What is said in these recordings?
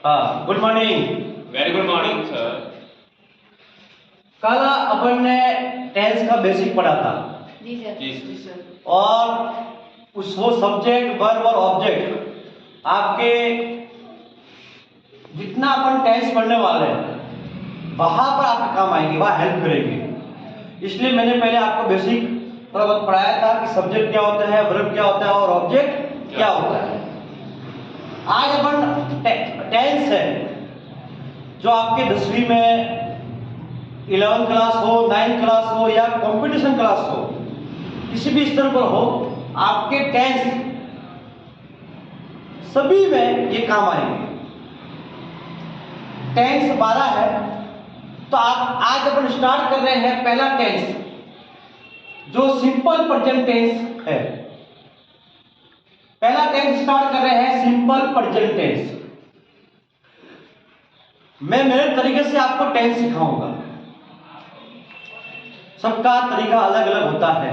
हाँ, good morning. Very good morning sir. कल अपन ने टेंस का बेसिक पढ़ा था। जी सर। जी सर। और वो सब्जेक्ट वर्ब और ऑब्जेक्ट आपके जितना अपन टेंस पढ़ने वाले हैं वहां पर आपके काम आएंगे, वहां हेल्प करेंगे। इसलिए मैंने पहले आपको बेसिक थोड़ा बहुत पढ़ाया था कि सब्जेक्ट क्या होता है, वर्ब क्या होता है और ऑब्जेक्ट क्या होता है। आज अपन टेंस है जो आपके 10वीं में 11th क्लास हो, 9th क्लास हो या कंपटीशन क्लास हो, किसी भी स्तर पर हो, आपके टेंस सभी में ये काम आएंगे। टेंस 12 है, तो आज अपन स्टार्ट कर रहे हैं पहला टेंस जो सिंपल प्रेजेंट टेंस है। पहला टेंस स्टार्ट कर रहे हैं सिंपल प्रेजेंट टेंस। मैं मेरे तरीके से आपको टेंस सिखाऊंगा। सबका तरीका अलग अलग होता है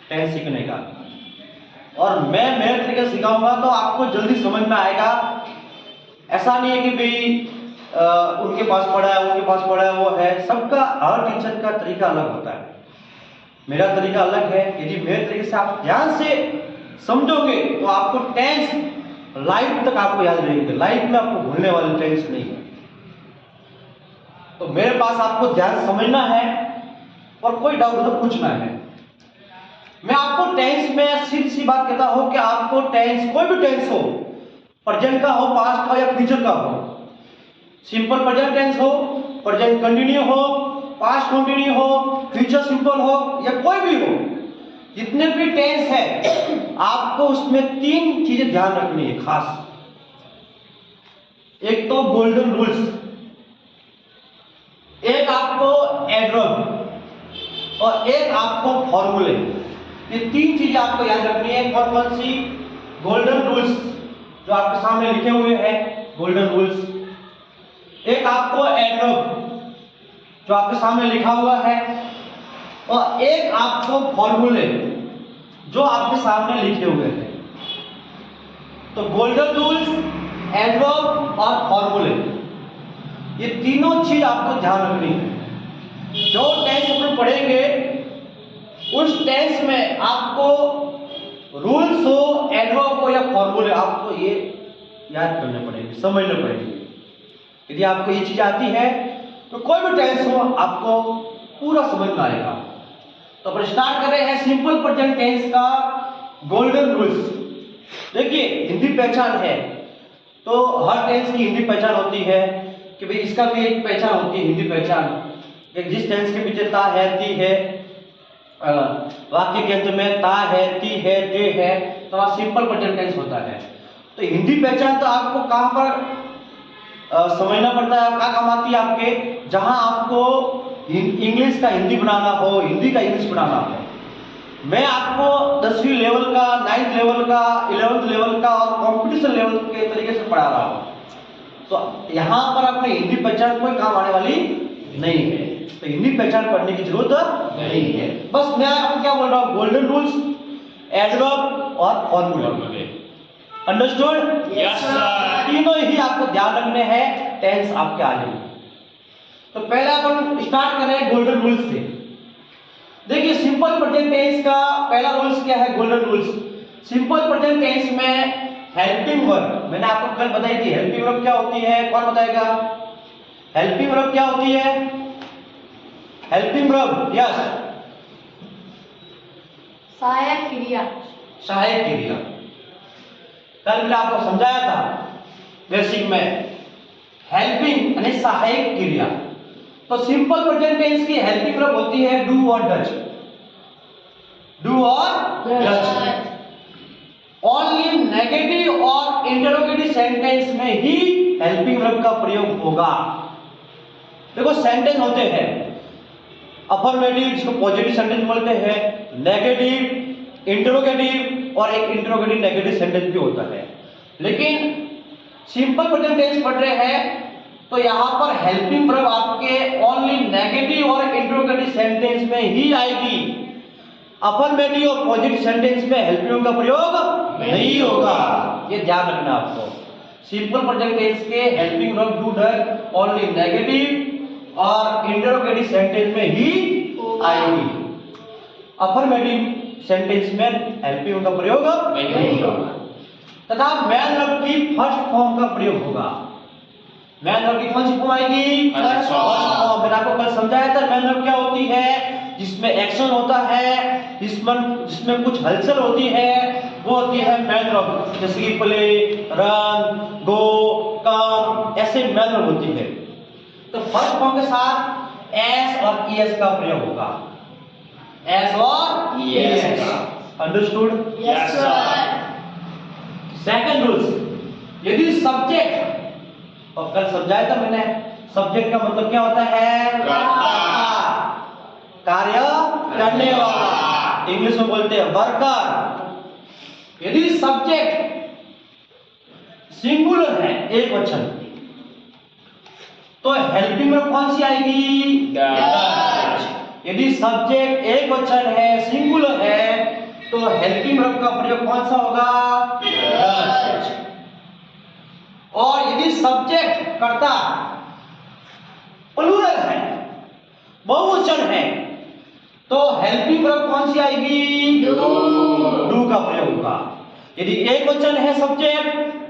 टेंस सीखने का, और मैं मेरे तरीके से सिखाऊंगा तो आपको जल्दी समझ में आएगा। ऐसा नहीं है कि भाई उनके पास पढ़ा है, उनके पास पढ़ा है, वो है। सबका हर टीचर का तरीका अलग होता है। मेरा तरीका अलग है। यदि मेरे तरीके से आप ध्यान से समझोगे तो आपको टेंस लाइफ तक आपको याद रहेंगे। लाइफ में आपको भूलने वाले टेंस नहीं है। तो मेरे पास आपको ध्यान समझना है और कोई डाउट हो तो पूछना है। मैं आपको टेंस में सीधी सी बात कहता हूं कि आपको टेंस, कोई भी टेंस हो, प्रेजेंट का हो, पास्ट का या फ्यूचर का हो, सिंपल प्रेजेंट टेंस हो, प्रेजेंट कंटिन्यू हो, पास्ट कंटिन्यू हो, फ्यूचर सिंपल हो या कोई भी हो, जितने भी टेंस है आपको उसमें 3 चीजें ध्यान रखनी है खास। एक तो गोल्डन रूल्स, एक आपको एडवर्ब और एक आपको फॉर्मूले। ये 3 चीजें आपको याद रखनी है। कौन कौन सी? गोल्डन रूल्स जो आपके सामने लिखे हुए हैं, गोल्डन रूल्स। एक आपको एडवर्ब जो आपके सामने लिखा हुआ है, और एक आपको फॉर्मूले जो आपके सामने लिखे हुए हैं। तो गोल्डन रूल्स, एडवर्ब और फॉर्मूले, ये तीनों चीज आपको ध्यान रखनी है। जो टेंस अपन पढ़ेंगे उस टेंस में आपको रूल्स हो, एडवर्ब हो या फॉर्मूले, आपको ये याद करने पड़ेंगे, समझने पड़ेंगे। यदि आपको ये चीज आती है तो कोई भी टेंस हो आपको पूरा समझ में आएगा। तो अपन स्टार्ट कर रहे हैं सिंपल प्रेजेंट टेंस का गोल्डन रूल्स। देखिए, हिंदी पहचान है तो हर टेंस की हिंदी पहचान होती है कि भाई इसका भी एक पहचान होती है, हिंदी पहचान। एक जिस टेंस के पीछे ता है, ती है, वाक्य के अंत में ता है, ती है, ते है, तो वह सिंपल प्रेजेंट टेंस होता है। तो हिंदी पहचान तो आपको कहां पर समझना पड़ता है, क्या काम आती है आपके? जहां आपको इंग्लिश का हिंदी बनाना हो, हिंदी का इंग्लिश बनाना हो। मैं आपको 10वीं लेवल का, 9th लेवल का, 11th लेवल का और कंपटीशन लेवल के तरीके से पढ़ा रहा हूं। तो यहां पर आपको हिंदी पहचान कोई काम आने वाली नहीं है। तो हिंदी पहचान पढ़ने की जरूरत नहीं है। बस मैं आपको क्या बोल रहा हूं, गोल्डन रूल्स, एडवर्ब और फॉर्मूले। अंडरस्टूड? Yes sir. तीनों ही आपको ध्यान रखने हैं, टेंस आपके आ जाएंगे। तो पहले अपन स्टार्ट कर रहे हैं गोल्डन रूल्स से। देखिए, सिंपल प्रेजेंट टेंस का पहला रूल्स क्या है? Golden rules. Simple present tense में हेल्पिंग वर्ब, मैंने आपको कल बताई थी हेल्पिंग वर्ब क्या होती है। कौन बताएगा? हेल्पिंग वर्ब क्या होती है? हेल्पिंग वर्ब, यस, सहायक क्रिया। सहायक क्रिया। कल मैंने आपको समझाया था बेसिक में, हेल्पिंग यानी सहायक क्रिया। तो सिंपल प्रेजेंट टेंस की हेल्पिंग वर्ब होती है डू और डज। डू और डज। ओनली नेगेटिव और इंटरोगेटिव सेंटेंस में ही हेल्पिंग वर्ब का प्रयोग होगा। देखो, सेंटेंस होते हैं अफर्मेटिव जिसको पॉजिटिव सेंटेंस बोलते हैं, नेगेटिव, इंटरोगेटिव और एक इंटरोगेटिव नेगेटिव सेंटेंस भी होता है। लेकिन सिंपल प्रेजेंट टेंस पढ़ रहे हैं तो यहां पर हेल्पिंग वर्ब आपके ओनली नेगेटिव और इंटरोगेटिव सेंटेंस में ही आएगी। अफर्मेटिव और पॉजिटिव सेंटेंस में हेल्पिंग का प्रयोग नहीं होगा। ये ध्यान रखना आपको। सिंपल प्रेजेंट टेंस के helping verb do does only negative और इंटरोगेटिव सेंटेंस में ही आएगी। अफर्मेटिव सेंटेंस में हेल्पिंग वर्ब का प्रयोग नहीं होगा। तथा मैन वर्ब की फर्स्ट फॉर्म का प्रयोग होगा। मैन वर्ब की कौन सी फॉर्म आएगी? First form. मैंने आपको कल समझाया था मैन वर्ब क्या होती है, जिसमें एक्शन होता है, जिसमें कुछ हलचल होती है, वो होती है मैन वर्ब। जैसे कि प्ले, रन, गो, कम, ऐसे मैन वर्ब होती है। तो फर्स्ट फॉर्म के साथ एस और ईएस का प्रयोग होगा। एस और es. Understood? Yes, sir. Second rules, यदि सब्जेक्ट, और कल समझाया था मैंने, सब्जेक्ट का मतलब क्या होता है? कर्ता। कार्य करने वाला, इंग्लिश में बोलते हैं वर्कर। यदि सब्जेक्ट सिंगुलर है, एक वचन, तो हेल्पिंग वर्ब कौन सी आएगी? Does. यदि सब्जेक्ट एक वचन है, सिंगुलर है, तो हेल्पिंग वर्ब का प्रयोग कौन सा होगा? Does. और यदि सब्जेक्ट कर्ता प्लूरल है, बहुवचन है, तो हेल्पिंग वर्ब कौन सी आएगी? डू का प्रयोग होगा। यदि एक वचन है सब्जेक्ट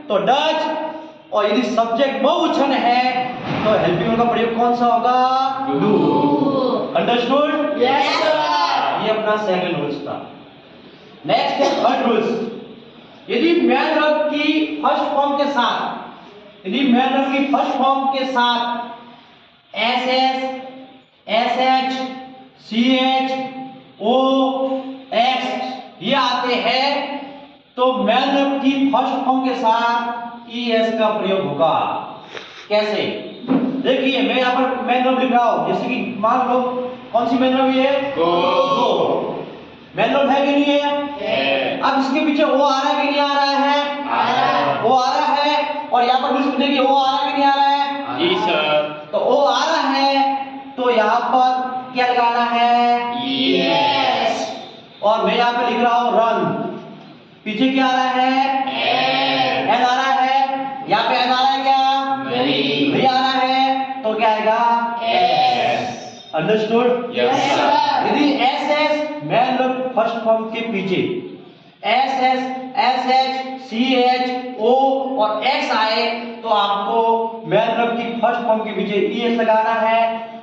तो डज, और यदि सब्जेक्ट बहुवचन है तो हेल्पिंग वर्ब का प्रयोग कौन सा होगा? डू। अंडरस्टूड? Yes, sir. ये अपना सेकंड रूल्स था। नेक्स्ट है थर्ड रूल्स, यदि मैन वर्ब की फर्स्ट फॉर्म के साथ, S S, S H, C H, O, X ये आते हैं, तो मैन वर्ब की फर्स्ट फॉर्म के साथ ई एस का प्रयोग होगा। कैसे? देखिए मैं यहाँ पर मैन वर्ब लिख रहा हूँ, जैसे कि मान लो कौन सी मैन वर्ब ये है? Go. मैन वर्ब है कि नहीं है? है। अब इसके पीछे ओ आ रहा है कि नहीं आ रहा है? आ रहा है। ओ आ रहा है, और यहाँ पर रूल्स देखिए ओ आ रहा है कि नहीं आ रहा है? जी सर। तो ओ आ रहा है, तो यहाँ पर क्या लगाना है? Yes. और मैं यहाँ पे लिख रहा हूँ रन, पीछे क्या आ रहा है? And. एन आ रहा है, यहाँ पे एन आ रहा है क्या? नहीं। आ रहा है, तो क्या आएगा? Yes. अंडरस्टूड? Yes, sir. यदि S S main verb first form के पीछे S S, S H, C H, O और एक्स आए, तो आपको मैन वर्ब की फर्स्ट फॉर्म के पीछे ई एस लगाना है।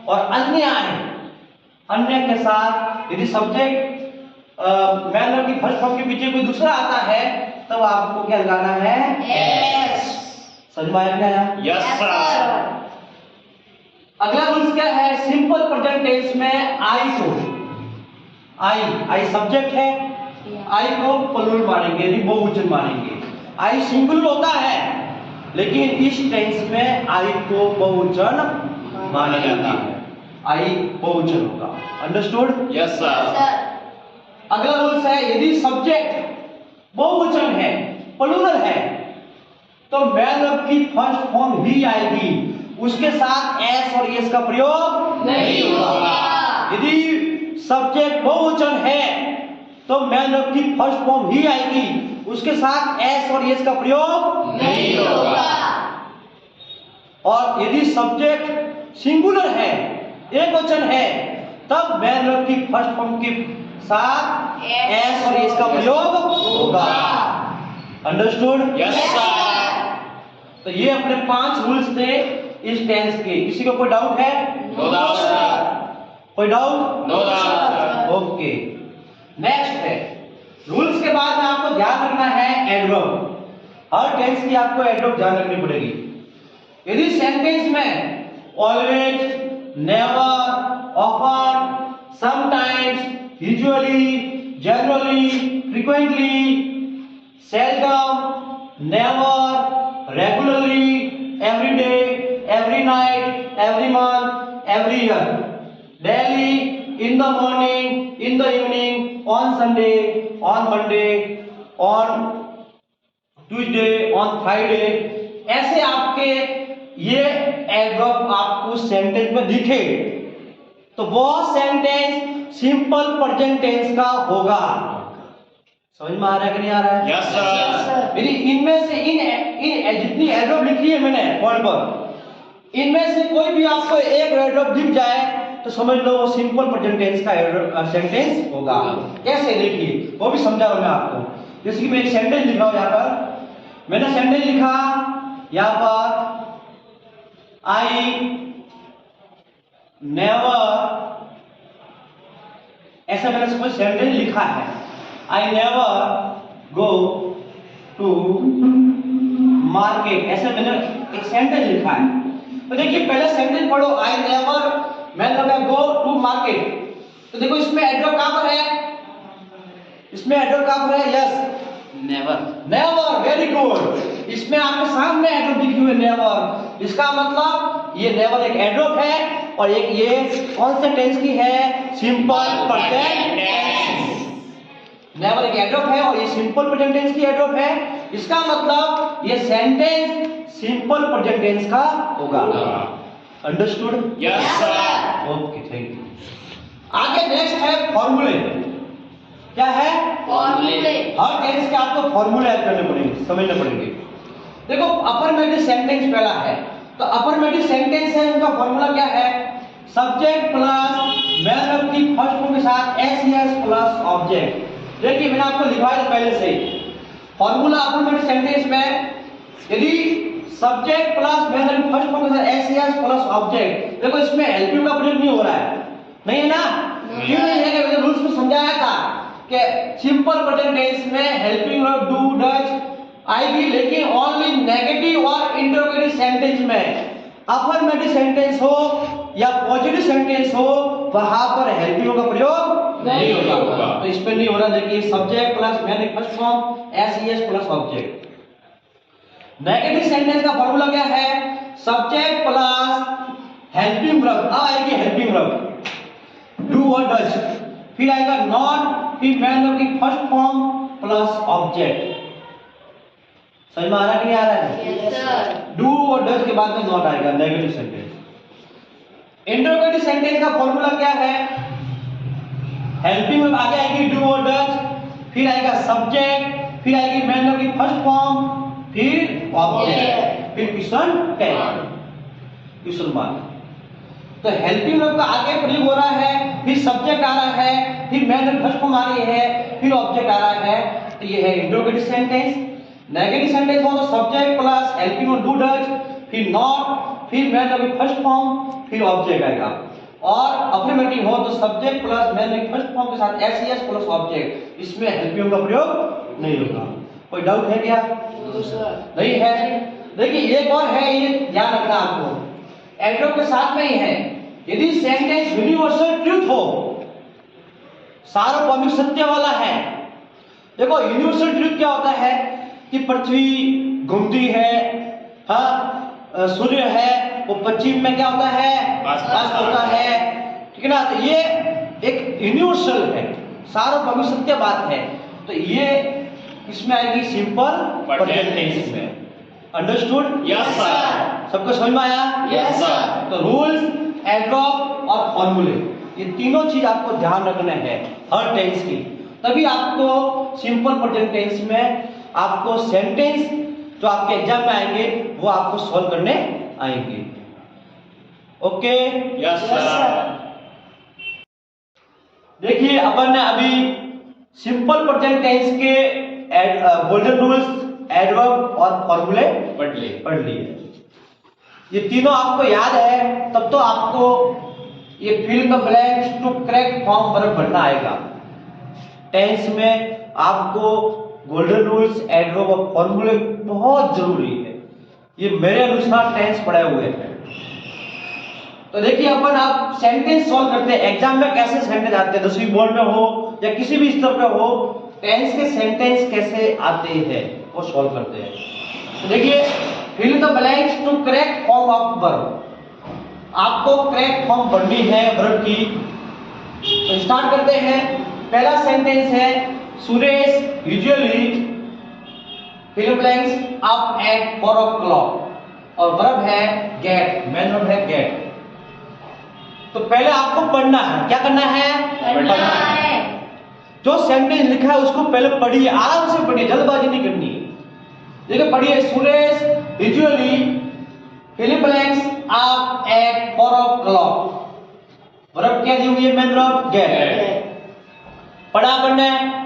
और अन्य आए, अन्य के साथ यदि सब्जेक्ट मैन वर्ब की फर्स्ट फॉर्म के पीछे कोई दूसरा आता है, तब आपको क्या लगाना है? Yes. समझ में आया क्या? Yes, sir. अगला रूल्स क्या है? सिंपल प्रेजेंट टेंस में आई को, आई सब्जेक्ट है, आई को प्लूरल मानेंगे, यानी बहुवचन मानेंगे। आई सिंगुलर होता है, लेकिन इस टेंस में आई को बहुवचन माना जाता है। आई बहुवचन होगा। अंडरस्टूड? Yes, sir. Sir. अगला रूल्स है, यदि सब्जेक्ट बहुवचन है, प्लूरल है, तो मैन वर्ब की फर्स्ट फॉर्म ही आएगी, उसके साथ एस और एस का प्रयोग नहीं होगा। यदि सब्जेक्ट बहुवचन है, तो मैन वर्ब की फर्स्ट फॉर्म ही आएगी, उसके साथ एस और एस का प्रयोग नहीं होगा। और यदि सब्जेक्ट सिंगुलर है, एक वचन है, तब मैन वर्ब की फर्स्ट फॉर्म के साथ एस और एस का प्रयोग होगा। अंडरस्टूड? Yes, sir. तो ये अपने 5 रूल्स थे इस टेंस के। किसी को कोई डाउट है? No doubt, sir. कोई doubt? No doubt, sir. Okay. Next है रूल्स के बाद में आपको ध्यान रखना है एडवर्ब। हर टेंस की आपको एडवर्ब ध्यान रखनी पड़ेगी। यदि सेंटेंस में always, never, often, sometimes, usually, generally, frequently, seldom, never, regularly, every day, every night, every month, every year, daily, in the morning, in the evening, on Sunday, on Monday, on Tuesday, on Friday, ऐसे आपके ये adverb आपको sentence में दिखे, तो वो sentence simple present tense का होगा। समझ में आ रहा है कि नहीं आ रहा है? Yes, sir. मेरी इनमें से इन जितनी एडवर्ब लिखी है मैंने पॉइंट पर, इनमें से कोई भी आपको एक एडवर्ब दिख जाए तो समझ लो वो सिंपल प्रेजेंट टेंस का सेंटेंस होगा। कैसे देखिए वो भी समझा रहा हूं मैं आपको। जैसे कि मैं एक सेंटेंस लिखा हूं यहाँ पर, मैंने सेंटेंस लिखा यहाँ पर, आई नेवर, ऐसा मैंने सपोज सेंटेंस लिखा है, I never go to market, ऐसा मैंने एक सेंटेंस लिखा है। तो देखिए पहले सेंटेंस पढ़ो, आई नेवर मैं गो टू मार्केट। तो देखो इसमें एडवर्ब कहां पर है, इसमें एडवर्ब कहां पर है? Yes, never. Never, very good. इसमें आपके सामने एडवर्ब लिखी हुई नेवर, इसका मतलब ये नेवर एक एडवर्ब है और एक ये कौन से टेंस की है? Simple present tense. नेवर एक एडवर्ब है और ये सिंपल प्रेजेंट टेंस की एडवर्ब है, इसका मतलब ये सेंटेंस सिंपल प्रेजेंट टेंस का होगा। Understood? Yes, sir. Okay, thank you. आगे नेक्स्ट है फॉर्मूले। क्या है? फॉर्मूले। हर टेंस के आपको फॉर्मूले याद करने पड़ेंगे, समझने पड़ेंगे। देखो अफर्मेटिव सेंटेंस पहला है, तो अफर्मेटिव सेंटेंस है उनका फॉर्मूला क्या है? सब्जेक्ट प्लस मेन वर्ब की फर्स्ट फॉर्म के साथ एस प्लस ऑब्जेक्ट। देखिए मैंने आपको लिखवाया था पहले से ही फॉर्मूला अफर्मेटिव सेंटेंस में, यदि सब्जेक्ट प्लस मेन वर्ब की फर्स्ट फॉर्म के साथ एस प्लस ऑब्जेक्ट, देखो इसमें हेल्पिंग का प्रयोग नहीं हो रहा है, नहीं है ना? क्यों नहीं है? कि मैंने रूल्स में समझाया था कि सिंपल प्रेजेंट टेंस में हेल्पिंग वर्ब डू डज आएगी, लेकिन ओनली नेगेटिव और इंटरोगेटिव सेंटेंस में। अफर्मेटिव सेंटेंस हो या पॉजिटिव सेंटेंस हो वहां पर हेल्पिंग वर्ब का प्रयोग नहीं होगा। तो इस पे नहीं हो रहा। देखिए subject plus main first form S plus object. Negative sentence का फॉर्मूला क्या है? सब्जेक्ट प्लस हेल्पिंग वर्ब, अब आएगी हेल्पिंग वर्ब डू और डज, फिर आएगा नॉट, फिर मेन वर्ब की फर्स्ट फॉर्म प्लस ऑब्जेक्ट। समझ में आ रहा है कि नहीं आ रहा है? Yes sir. डू और डज के बाद में नॉट आएगा, नेगेटिव सेंटेंस। इंटरोगेटिव सेंटेंस का फॉर्मूला क्या है? हेल्पिंग वर्ब आगे आएगी डू और डज, फिर आएगा सब्जेक्ट, फिर आएगी मेन वर्ब की फर्स्ट फॉर्म, फिर ऑब्जेक्ट, फिर क्वेश्चन टैग, क्वेश्चन मार्क। तो हेल्पिंग वर्ब का आगे प्रयोग हो रहा है, फिर सब्जेक्ट आ रहा है, फिर मेन वर्ब फर्स्ट फॉर्म आ रही है, फिर ऑब्जेक्ट आ रहा है, तो ये है इंटरोगेटिव सेंटेंस। नेगेटिव सेंटेंस हो तो subject plus helping verb do does, फिर नॉट, फिर मेन वर्ब की फर्स्ट फॉर्म, फिर ऑब्जेक्ट आएगा। और अफर्मेटिव हो तो सब्जेक्ट प्लस मेन वर्ब की फर्स्ट फॉर्म के साथ एस प्लस ऑब्जेक्ट, इसमें हेल्पिंग वर्ब का प्रयोग नहीं होगा। कोई डाउट है क्या? No sir. नहीं है? देखिए एक और है, ये ध्यान रखना आपको, एडवर्ब के साथ में ही है। यदि सेंटेंस यूनिवर्सल ट्रूथ हो, सार्वभौमिक सत्य वाला है। देखो यूनिवर्सल ट्रूथ क्या होता है कि पृथ्वी घूमती है, हाँ, सूर्य है वो पश्चिम में क्या होता है? अस्त होता है, ठीक है ना? तो ये एक यूनिवर्सल है, सार्वभौमिक सत्य बात है। तो ये इसमें आएगी सिंपल प्रेजेंट टेंस में। अंडरस्टूड? Yes, sir. सबको समझ में आया? Yes sir. तो रूल्स, एडवर्ब और फॉर्मूले, ये तीनों चीज आपको ध्यान रखना है हर टेंस की, तभी आपको सिंपल प्रेजेंट टेंस में आपको सेंटेंस जो आपके एग्जाम में आएंगे वो आपको सॉल्व करने आएंगे। ओके? Yes, sir. देखिए अपन ने अभी सिंपल प्रेजेंट टेंस के गोल्डन रूल्स, एडवर्ब और फॉर्मूले पढ़ लिए। ये तीनों आपको याद है तब तो आपको ये fill the blanks to correct form verb भरना आएगा। टेंस में आपको गोल्डन रूल्स, एडवर्ब और फॉर्मूले बहुत जरूरी है, ये मेरे अनुसार टेंस पढ़े हुए हैं। तो देखिए अपन आप सेंटेंस सॉल्व करते हैं एग्जाम में, कैसे सेंटेंस आते हैं, 10वीं बोर्ड में हो या किसी भी स्तर पे हो, टेंस के सेंटेंस कैसे आते हैं वो सॉल्व करते हैं। तो देखिए fill the blanks to correct form of verb, आपको करेक्ट फॉर्म भरनी है वर्ब की। तो स्टार्ट करते हैं। पहला सेंटेंस है Suresh usually fill blanks up at 4 o'clock और वर्ब है गेट, मेन वर्ब है गेट। तो पहले आपको पढ़ना है, क्या करना है? पढ़ना है। जो सेंटेंस लिखा है उसको पहले पढ़िए, आराम से पढ़िए, जल्दबाजी नहीं करनी है। देखिए पढ़िए, Suresh usually fill blanks up at 4 o'clock। Verb क्या दी हुई है? Main verb get. पढ़ा पढ़ना है।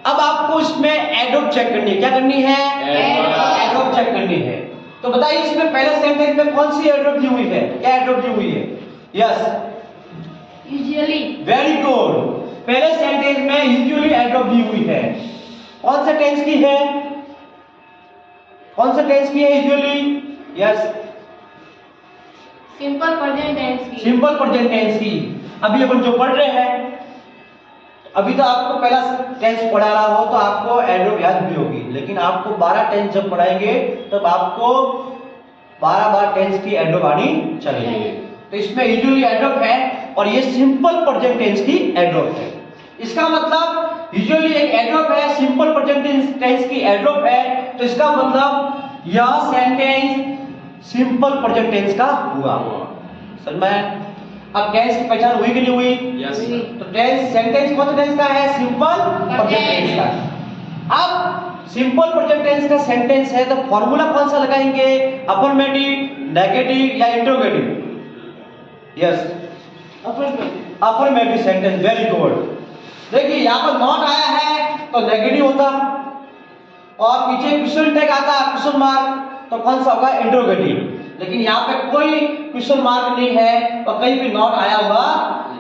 अब आपको इसमें एडवर्ब चेक करनी है। क्या करनी है? एडवर्ब चेक करनी है। तो बताइए इसमें पहले सेंटेंस में कौन सी एडवर्ब दी हुई है? क्या एडवर्ब दी हुई है? Yes, usually. Very good. पहले सेंटेंस में यूजुअली एडवर्ब दी हुई है। कौन से टेंस की है? कौन से टेंस की है usually? Yes, simple present tense की। सिंपल प्रेजेंट टेंस की। अभी अपन जो पढ़ रहे हैं, अभी तो आपको पहला टेंस पढ़ा रहा हो तो आपको एडवर्ब याद भी होगी, लेकिन आपको 12 टेंस जब पढ़ाएंगे तब आपको 12 बार टेंस की एडवर्ब आनी चाहिए। तो इसमें यूजुअली एडवर्ब है और ये सिंपल प्रेजेंट टेंस की एडवर्ब है। इसका मतलब यूजुअली एक एडवर्ब है, सिंपल प्रेजेंट टेंस की एडवर्ब है, तो इसका मतलब यह सेंटेंस सिंपल प्रेजेंट टेंस का हुआ। समझ में? अब टेंस की पहचान हुई कि नहीं हुई? यस तो टेंस सेंटेंस कौन सा टेंस का है? सिंपल प्रेजेंट टेंस का। अब सिंपल प्रेजेंट टेंस का सेंटेंस है तो फॉर्मूला कौन सा लगाएंगे? अफर्मेटिव, नेगेटिव या interrogative? Yes, affirmative sentence. Very good. देखिए यहाँ पर नॉट आया है तो नेगेटिव होता, और पीछे क्वेश्चन टैग आता, क्वेश्चन मार्क, तो कौन सा होगा? इंटरोगेटिव। लेकिन यहाँ पे कोई क्वेश्चन मार्क नहीं है और कहीं भी नॉट आया हुआ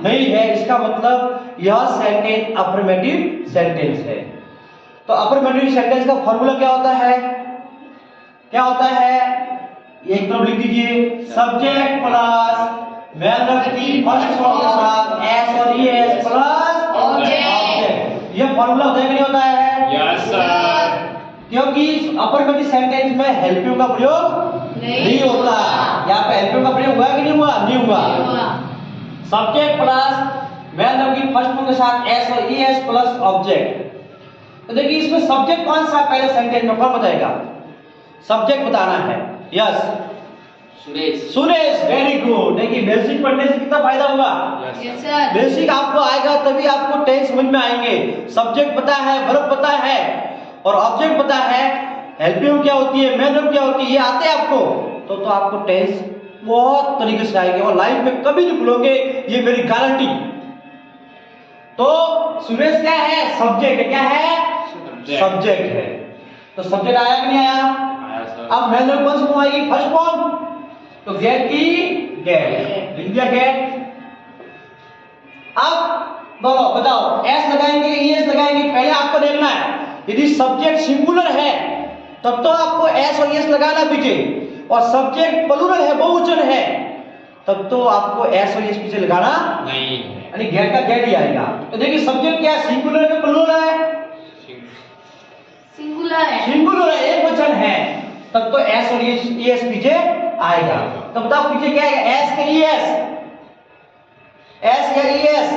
नहीं है। इसका मतलब यह सेंटेंस अफर्मेटिव सेंटेंस है। तो अफर्मेटिव सेंटेंस का फॉर्मूला क्या होता है? क्या होता है? एक तरफ लिख दीजिए, सब्जेक्ट प्लस मेन वर्ब की फर्स्ट फॉर्म के साथ एस और ईएस प्लस ऑब्जेक्ट। ये फॉर्मूला होता है कि नहीं होता है? Yes sir. क्योंकि अफर्मेटिव सेंटेंस में हेल्पिंग का प्रयोग नहीं होता। यहाँ पे हेल्पिंग का प्रयोग हुआ कि नहीं हुआ? नहीं हुआ। सब्जेक्ट प्लस मेन वर्ब की फर्स्ट फॉर्म के साथ एस और ईएस प्लस ऑब्जेक्ट। तो देखिए इसमें सब्जेक्ट कौन सा पहले सेंटेंस में? कौन बताएगा? सब्जेक्ट बताना है। Yes, Suresh. Suresh. Very good. देखिए बेसिक पढ़ने से कितना फायदा हुआ? Yes sir. बेसिक आपको आएगा तभी आपको टेंस समझ में आएंगे। सब्जेक्ट पता है, वर्ब पता है और ऑब्जेक्ट पता है, हेल्पिंग क्या होती है, मेन वर्ब क्या होती है, ये आते हैं आपको, तो आपको टेंस बहुत तरीके से आएंगे और लाइफ में कभी नहीं भूलोगे, ये मेरी गारंटी। तो सुरेश क्या है? सब्जेक्ट है। क्या है? सब्जेक्ट है। तो सब्जेक्ट आया कि नहीं आया? आया सर। अब मेन वर्ब कौन सी फॉर्म आएगी? First form. तो गेट की गेट, लिख दिया गेट। अब बोलो, बताओ, एस लगाएंगे ईएस लगाएंगे? पहले आपको देखना है यदि सब्जेक्ट सिंगुलर है तब तो आपको एस और ईएस लगाना पीछे, और सब्जेक्ट प्लूरल है, बहुवचन है, तब तो आपको एस और ईएस पीछे लगाना नहीं, यानी गेट का गेट ही आएगा। तो देखिए सब्जेक्ट क्या है? सिंगुलर है, प्लूरल है? सिंगुलर है। सिंगुलर है, एक वचन है, तब तो एस और ईएस पीछे आएगा। तो बताओ पीछे क्या आएगा? एस के ईएस? एस या ईएस?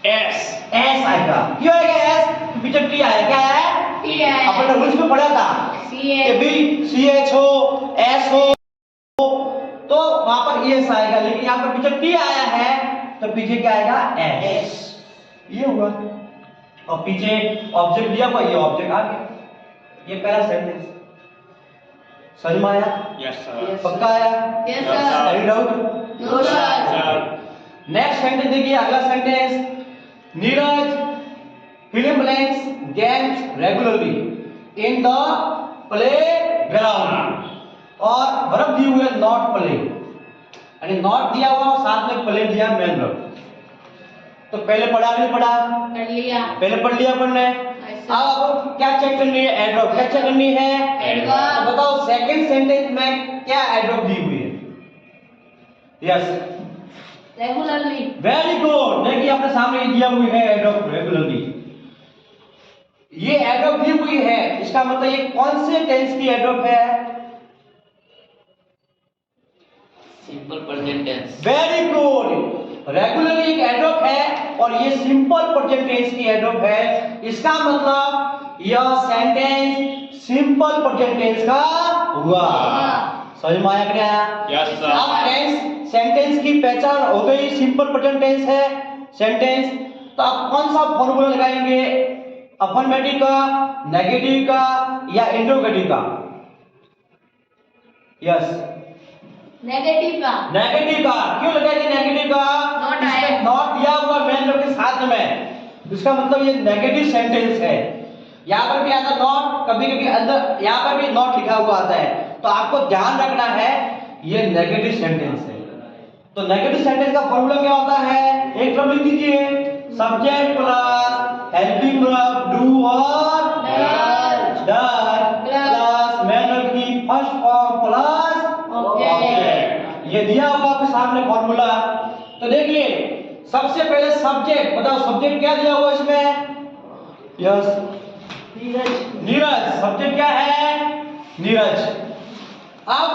एस। एस आएगा। क्यों आएगा एस? पीछे टी आया। क्या है? टी है। अपन ने रूल्स में पढ़ा था सी कि है। भी सी एच हो, एस हो, तो वहां पर ईएस आएगा, लेकिन यहाँ पर पीछे टी आया है तो पीछे क्या आएगा? एस। ये हुआ। और पीछे ऑब्जेक्ट दिया हुआ, ये ऑब्जेक्ट आ गया। ये पहला सेंटेंस समझ में आया? Yes sir. पक्का आया? Yes Yes, sir. Any doubt? No sir. Sir. Next sentence देखिए, अगला sentence, Neeraj fill blanks games regularly in the playground. और वर्ब दी हुई है नॉट प्ले, यानी नॉट दिया हुआ और साथ में प्ले दिया मेन वर्ब। तो पहले पढ़ा नहीं पढ़ा? कर लिया। पहले पढ़ लिया अपन ने। अब आपको क्या चेक करनी है? एडवर्ब। क्या चेक करनी है? एडवर्ब। तो बताओ सेकंड सेंटेंस में क्या एडवर्ब दी हुई है? Yes, regularly. Very good. देखिए आपके सामने दिया हुई है एडवर्ब रेगुलरली। ये एडवर्ब दी हुई है, इसका मतलब ये कौन से टेंस की एडवर्ब है? Simple present tense. Very good. Regularly एक एडवर्ब है और ये सिंपल प्रेजेंट टेंस की एडवर्ब है। इसका मतलब यह सेंटेंस सिंपल प्रेजेंट टेंस का हुआ। समझ में आया कि नहीं आया? यस अब सर। टेंस सेंटेंस की पहचान हो गई, सिंपल प्रेजेंट टेंस है सेंटेंस, तो आप कौन सा फॉर्मूला लगाएंगे, अफर्मेटिव का, नेगेटिव का या इंट्रोगेटिव का? यस, नेगेटिव का। नेगेटिव का। क्यों लगाएंगे नेगेटिव का? Not इसमें आया। नॉट दिया हुआ मेन वर्ब के साथ में, इसका मतलब ये नेगेटिव सेंटेंस है। यहाँ पर भी आता नॉट, कभी कभी अंदर यहाँ पर भी नॉट लिखा हुआ आता है, तो आपको ध्यान रखना है ये नेगेटिव सेंटेंस है। तो नेगेटिव सेंटेंस का फॉर्मूला क्या होता है, एक टर्म लिख दीजिए, subject plus helping verb do और डज प्लस मेन वर्ब की फर्स्ट फॉर्म प्लस ऑब्जेक्ट। ये दिया हुआ आपके सामने फॉर्मूला। तो देखिए सबसे पहले सब्जेक्ट, बताओ सब्जेक्ट क्या दिया हुआ इसमें? यस, नीरज। सब्जेक्ट क्या है? नीरज। अब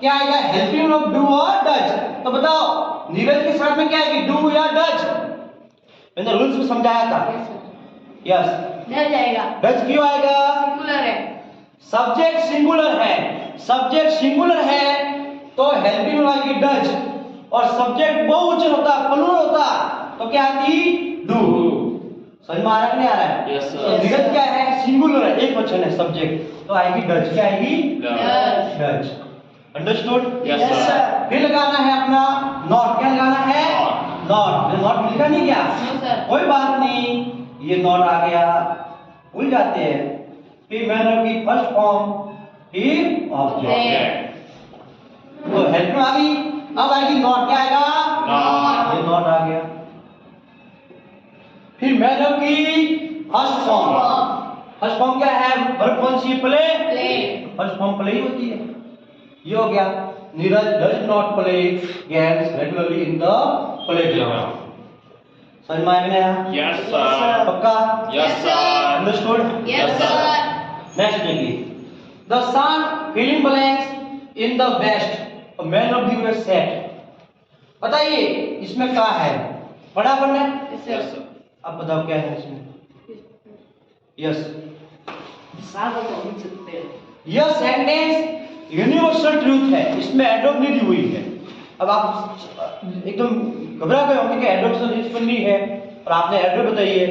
क्या आएगा, हेल्पिंग वर्ब डू और डज। तो बताओ नीरज के साथ में क्या आएगी, डू या डज? मैंने रूल्स में समझाया था। यस, डज आएगा। डज क्यों आएगा? सिंगुलर है। सब्जेक्ट सिंगुलर है, सब्जेक्ट सिंगुलर है तो हेल्पिंग वर्ब आएगी डज, और सब्जेक्ट बहुवचन होता, प्लूरल होता तो क्या आती? डू। समझ में आ रहा है नहीं आ रहा है? यस तो सर। नीरज क्या है, सिंगुलर है, एक वचन है सब्जेक्ट, तो आएगी डज। क्या आएगी? Does. Does. Understood? Yes sir. फिर लगाना है अपना नॉट। क्या लगाना है? नॉट। नॉट लिखा नहीं क्या? No sir. कोई बात नहीं, ये नॉट आ गया, भूल जाते हैं। फिर मैंने की फर्स्ट फॉर्म, फिर ऑब्जेक्ट। तो हेल्प में आ गई। अब आएगी नॉट। क्या आएगा? नॉट। ये नॉट आ गया। फिर मैंने की फर्स्ट फॉर्म। फर्स्ट फॉर्म क्या है, वर्ब कौन सी? प्ले। फर्स्ट फॉर्म प्ले ही होती है। ये हो गया, Neeraj does not play games regularly in the playground. समझ में आया? Yes sir. पक्का? Yes sir. Understood? Yes sir. Next देखिए, the sun filling blanks in the west, man of the US set. बताइए इसमें क्या है, पढ़ा पढ़ना? Yes sir. अब बताओ क्या है इसमें? यस, यह सेंटेंस यूनिवर्सल ट्रूथ है, इसमें एडवर्ब नहीं दी हुई है। अब आप एकदम घबरा गए होंगे कि एडवर्ब से निष्पन्नी है और आपने एडवर्ब बताइए,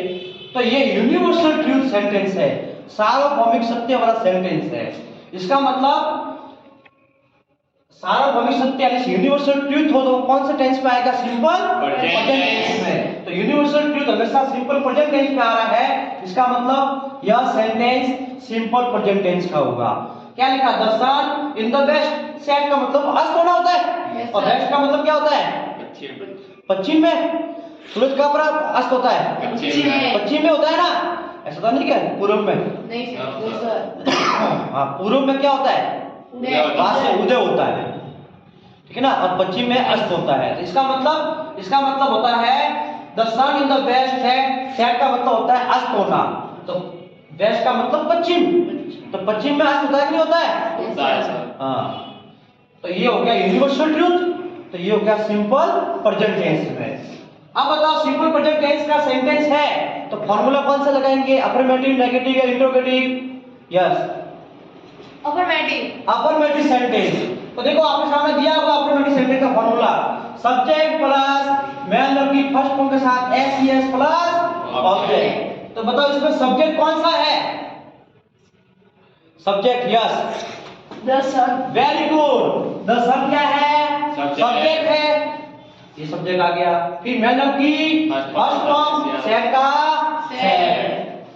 तो ये यूनिवर्सल ट्रूथ सेंटेंस है, सार्वभौमिक सत्य वाला सेंटेंस है। इसका मतलब सार्वभौमिक सत्य यानी यूनिवर्सल ट्रूथ हो तो कौन से टेंस में आएगा? सिंपल प्रेजेंट टेंस में। तो यूनिवर्सल ट्रूथ हमेशा सिंपल प्रेजेंट टेंस में आ रहा है, इसका मतलब यह सेंटेंस सिंपल प्रेजेंट टेंस का होगा। क्या लिखा? The sun in the west set का मतलब अस्त होना होता है, और वेस्ट का मतलब क्या होता है? पश्चिम में। सूरज का अपना अस्त होता है पश्चिम में होता है ना, ऐसा तो नहीं क्या पूर्व में? नहीं सर। हाँ, पूर्व में क्या होता है? वहां से उदय होता है, ठीक है ना, और पश्चिम में अस्त होता है। तो इसका मतलब होता है the sun in the west set का मतलब होता है अस्त होना। तो वेस्ट का मतलब पश्चिम, तो पश्चिम में अस्त होता है कि नहीं होता है? होता है सर। हाँ, तो ये हो गया यूनिवर्सल ट्रूथ, तो ये हो गया सिंपल प्रेजेंट टेंस में। अब बताओ सिंपल प्रेजेंट टेंस का सेंटेंस है तो फॉर्मूला कौन सा लगाएंगे, अफर्मेटिव, नेगेटिव या interrogative? Yes, affirmative. Affirmative sentence. तो देखो आपके सामने दिया हुआ अफर्मेटिव सेंटेंस का formula, subject plus main verb की फर्स्ट फॉर्म के साथ एस प्लस ऑब्जेक्ट। तो बताओ इसमें सब्जेक्ट कौन सा है? Subject, yes, the sun. Very good. The sun क्या है? सब्जेक्ट है, ये सब्जेक्ट आ गया। फिर मेन वर्ब की फर्स्ट फॉर्म सेट का सेट।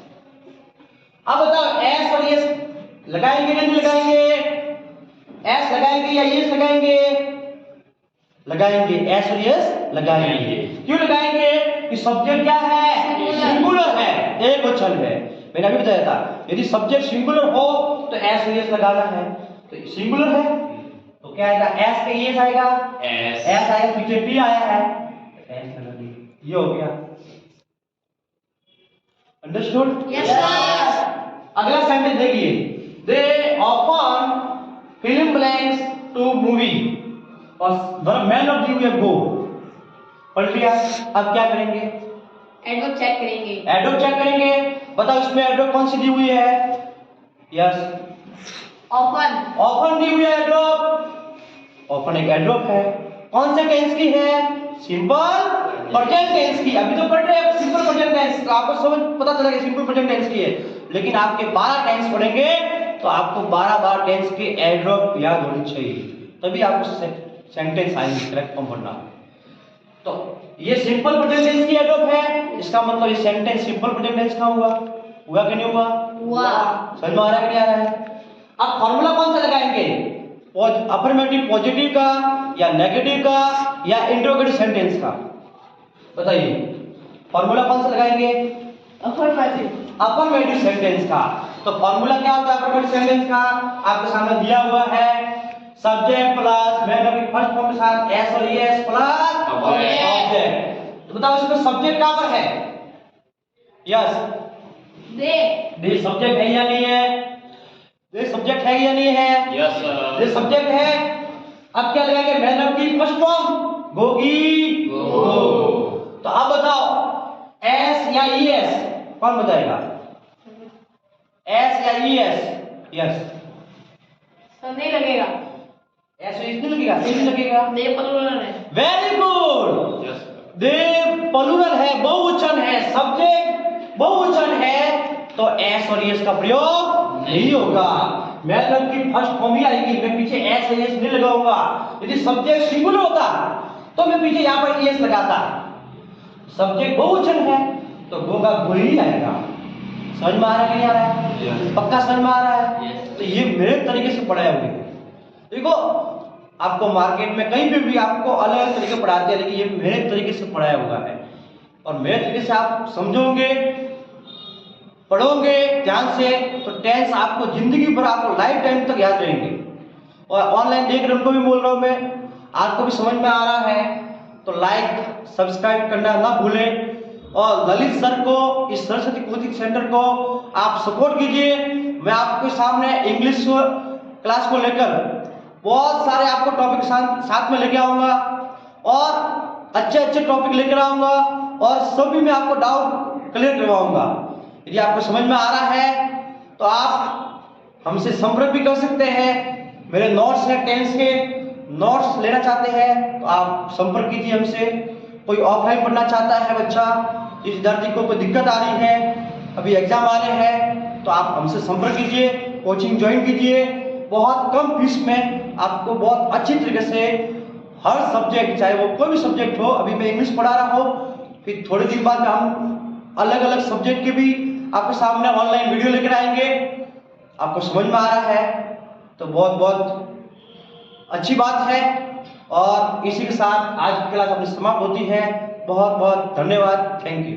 अब बताओ एस और यस लगाएंगे या नहीं लगाएंगे? एस लगाएंगे या यस लगाएंगे? लगाएंगे, एस और यस लगाएंगे। क्यों लगाएंगे? कि सब्जेक्ट क्या है? सिंगुलर है, एक वचन है। मैंने अभी बताया था यदि सब्जेक्ट सिंगुलर हो तो एस और यस लगाना है, तो सिंगुलर है तो क्या आएगा? एस का यस आएगा, एस आएगा, पीछे पी आया है, एस लगा दिया, ये हो गया। अंडरस्टूड? Yes sir. अगला सेंटेंस देखिए, they often filling blanks to movie और verb man of the year go. पढ़ लिया, अब क्या करेंगे? एडवर्ब चेक करेंगे। एडवर्ब चेक करेंगे। बताओ इसमें एडवर्ब कौन सी दी हुई है? Yes, often. ऑफन दी हुई है एडवर्ब। ऑफन एक एडवर्ब है, कौन से टेंस की है? सिंपल प्रेजेंट टेंस की। अभी तो पढ़ रहे हैं सिंपल प्रेजेंट टेंस, तो आपको समझ पता चला कि सिंपल प्रेजेंट टेंस की है, लेकिन आपके 12 टेंस पढ़ेंगे तो आपको 12 टेंस के एडवर्ब याद होने चाहिए, तभी आपको सेंटेंस आएंगे करेक्ट फॉर्म भरना। तो ये सिंपल प्रेजेंट टेंस की एडवर्ब है, इसका मतलब ये सेंटेंस सिंपल प्रेजेंट टेंस का हुआ कि नहीं हुआ? हुआ। समझ में आ रहा है कि नहीं आ रहा है? अब फॉर्मूला कौन सा लगाएंगे? अफर्मेटिव पॉजिटिव का या नेगेटिव का या इंट्रोगेटिव सेंटेंस का? बताइए फॉर्मूला कौन सा लगाएंगे? अफर्मेटिव। अफर्मेटिव सेंटेंस का। तो फॉर्मूला क्या होता है अफर्मेटिव सेंटेंस का? आपके सामने दिया हुआ है, सब्जेक्ट प्लस मैन की फर्स्ट फॉर्म के साथ एस और ईएस प्लस ऑब्जेक्ट। तो बताओ इसमें सब्जेक्ट कहां पर है? यस, दे सब्जेक्ट है या नहीं है? दे सब्जेक्ट है या नहीं है? Yes sir. दे सब्जेक्ट है। अब क्या लगाएंगे? मैन की फर्स्ट फॉर्म गोगी गो। तो अब बताओ एस या ईएस कौन बताएगा? एस या ईएस? यस, नहीं लगेगा। एस नहीं लगेगा, नहीं लगेगा। दे प्लूरल है। Very good. Yes they plural है, बहुवचन है, सब्जेक्ट बहुवचन है, तो एस और ईएस का प्रयोग नहीं होगा। मैन की फर्स्ट फॉर्म ही आएगी, मैं पीछे एस और ईएस नहीं लगाऊंगा। यदि सब्जेक्ट सिंगुलर होता तो मैं पीछे यहाँ पर ईएस लगाता। सब्जेक्ट बहुवचन है तो गो का गो ही आएगा। समझ में आ रहा है कि नहीं आ रहा है? Yes. पक्का समझ में आ रहा है? Yes. तो ये मेरे तरीके से पढ़ाया हुआ है। देखो आपको मार्केट में कहीं भी आपको अलग अलग तरीके पढ़ाते हैं, लेकिन ये मेरे तरीके से पढ़ाया हुआ है और मेरे तरीके से आप समझोगे पढ़ोगे ध्यान से तो टेंस आपको जिंदगी भर, आपको लाइफ टाइम तक याद रहेंगे। और ऑनलाइन देख रहे उनको भी बोल रहा हूँ मैं, आपको भी समझ में आ रहा है तो लाइक सब्सक्राइब करना ना भूलें और ललित सर को, इस सरस्वती कोचिंग सेंटर को आप सपोर्ट कीजिए। मैं आपके सामने इंग्लिश क्लास को लेकर बहुत सारे आपको टॉपिक साथ में लेके आऊंगा और अच्छे टॉपिक लेकर आऊंगा और सभी में आपको डाउट क्लियर करवाऊंगा। यदि आपको समझ में आ रहा है तो आप हमसे संपर्क भी कर सकते हैं। मेरे नोट्स हैं टेंस के, नोट्स लेना चाहते हैं तो आप संपर्क कीजिए हमसे। कोई ऑफलाइन पढ़ना चाहता है बच्चा, जिस विद्यार्थी को कोई दिक्कत आ रही है, अभी एग्जाम आ रहे हैं, तो आप हमसे संपर्क कीजिए, कोचिंग ज्वाइन कीजिए। बहुत कम फीस में आपको बहुत अच्छी तरीके से हर सब्जेक्ट, चाहे वो कोई भी सब्जेक्ट हो, अभी मैं इंग्लिश पढ़ा रहा हूँ, फिर थोड़े दिन बाद हम अलग अलग सब्जेक्ट के भी आपके सामने ऑनलाइन वीडियो लेकर आएंगे। आपको समझ में आ रहा है तो बहुत बहुत अच्छी बात है। और इसी के साथ आज की क्लास अपनी समाप्त होती है। बहुत बहुत धन्यवाद, थैंक यू।